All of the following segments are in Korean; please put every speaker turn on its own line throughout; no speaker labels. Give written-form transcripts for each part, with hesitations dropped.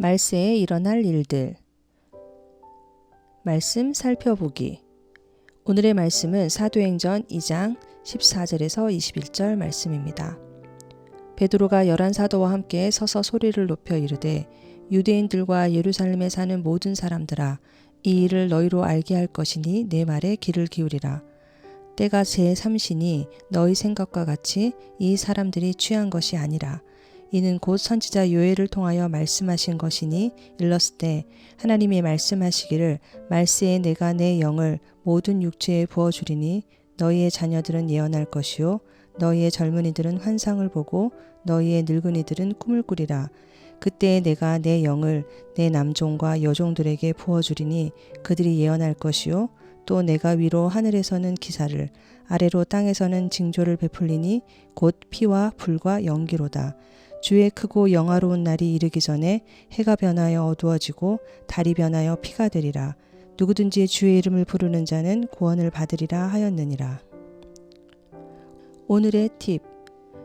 말세에 일어날 일들. 말씀 살펴보기. 오늘의 말씀은 사도행전 2장 14절에서 21절 말씀입니다. 베드로가 11사도와 함께 서서 소리를 높여 이르되 유대인들과 예루살렘에 사는 모든 사람들아, 이 일을 너희로 알게 할 것이니 내 말에 귀를 기울이라. 때가 제3시니 너희 생각과 같이 이 사람들이 취한 것이 아니라 이는 곧 선지자 요엘을 통하여 말씀하신 것이니 일렀을 때 하나님이 말씀하시기를 말세에 내가 내 영을 모든 육체에 부어주리니 너희의 자녀들은 예언할 것이요 너희의 젊은이들은 환상을 보고 너희의 늙은이들은 꿈을 꾸리라. 그때에 내가 내 영을 내 남종과 여종들에게 부어주리니 그들이 예언할 것이요 또 내가 위로 하늘에서는 기사를 아래로 땅에서는 징조를 베풀리니 곧 피와 불과 연기로다. 주의 크고 영화로운 날이 이르기 전에 해가 변하여 어두워지고 달이 변하여 피가 되리라. 누구든지 주의 이름을 부르는 자는 구원을 받으리라 하였느니라. 오늘의 팁.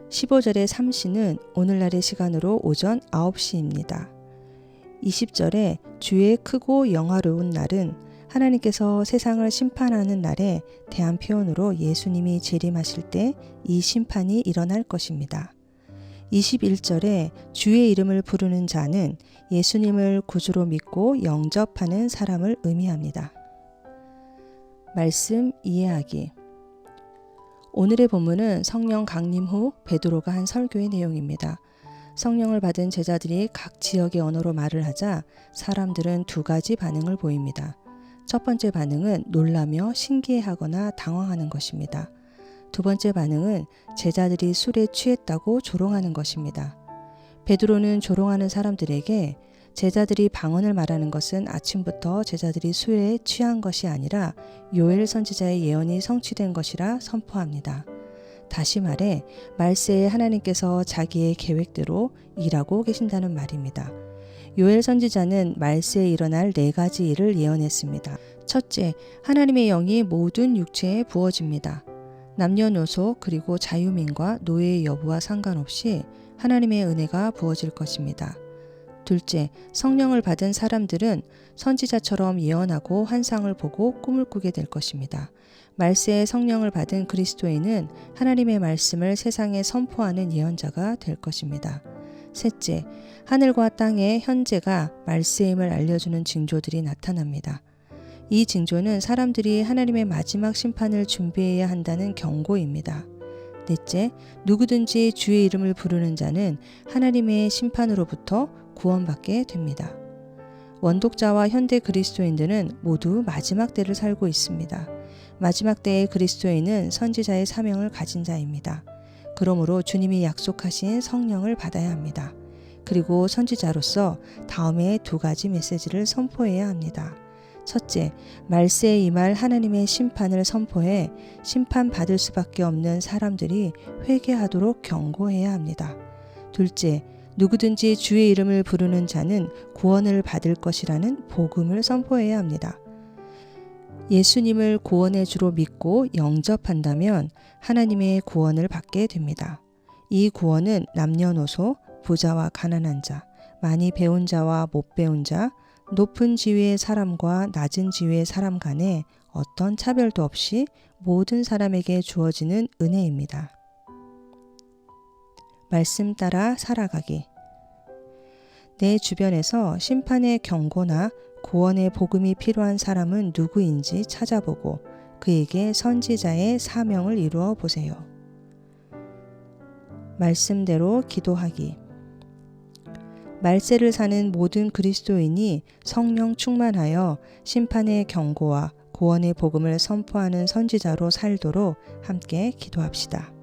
15절의 3시는 오늘날의 시간으로 오전 9시입니다. 20절에 주의 크고 영화로운 날은 하나님께서 세상을 심판하는 날에 대한 표현으로 예수님이 재림하실 때 이 심판이 일어날 것입니다. 21절에 주의 이름을 부르는 자는 예수님을 구주로 믿고 영접하는 사람을 의미합니다. 말씀 이해하기. 오늘의 본문은 성령 강림 후 베드로가 한 설교의 내용입니다. 성령을 받은 제자들이 각 지역의 언어로 말을 하자 사람들은 두 가지 반응을 보입니다. 첫 번째 반응은 놀라며 신기해하거나 당황하는 것입니다. 두 번째 반응은 제자들이 술에 취했다고 조롱하는 것입니다. 베드로는 조롱하는 사람들에게 제자들이 방언을 말하는 것은 아침부터 제자들이 술에 취한 것이 아니라 요엘 선지자의 예언이 성취된 것이라 선포합니다. 다시 말해 말세에 하나님께서 자기의 계획대로 일하고 계신다는 말입니다. 요엘 선지자는 말세에 일어날 4가지 일을 예언했습니다. 첫째, 하나님의 영이 모든 육체에 부어집니다. 남녀노소 그리고 자유민과 노예의 여부와 상관없이 하나님의 은혜가 부어질 것입니다. 둘째, 성령을 받은 사람들은 선지자처럼 예언하고 환상을 보고 꿈을 꾸게 될 것입니다. 말세에 성령을 받은 그리스도인은 하나님의 말씀을 세상에 선포하는 예언자가 될 것입니다. 셋째, 하늘과 땅의 현재가 말세임을 알려주는 징조들이 나타납니다. 이 징조는 사람들이 하나님의 마지막 심판을 준비해야 한다는 경고입니다. 넷째, 누구든지 주의 이름을 부르는 자는 하나님의 심판으로부터 구원받게 됩니다. 원독자와 현대 그리스도인들은 모두 마지막 때를 살고 있습니다. 마지막 때의 그리스도인은 선지자의 사명을 가진 자입니다. 그러므로 주님이 약속하신 성령을 받아야 합니다. 그리고 선지자로서 다음에 2가지 메시지를 선포해야 합니다. 첫째, 말세에 임할 하나님의 심판을 선포해 심판받을 수밖에 없는 사람들이 회개하도록 경고해야 합니다. 둘째, 누구든지 주의 이름을 부르는 자는 구원을 받을 것이라는 복음을 선포해야 합니다. 예수님을 구원의 주로 믿고 영접한다면 하나님의 구원을 받게 됩니다. 이 구원은 남녀노소, 부자와 가난한 자, 많이 배운 자와 못 배운 자, 높은 지위의 사람과 낮은 지위의 사람 간에 어떤 차별도 없이 모든 사람에게 주어지는 은혜입니다. 말씀 따라 살아가기. 내 주변에서 심판의 경고나 구원의 복음이 필요한 사람은 누구인지 찾아보고 그에게 선지자의 사명을 이루어 보세요. 말씀대로 기도하기. 말세를 사는 모든 그리스도인이 성령 충만하여 심판의 경고와 구원의 복음을 선포하는 선지자로 살도록 함께 기도합시다.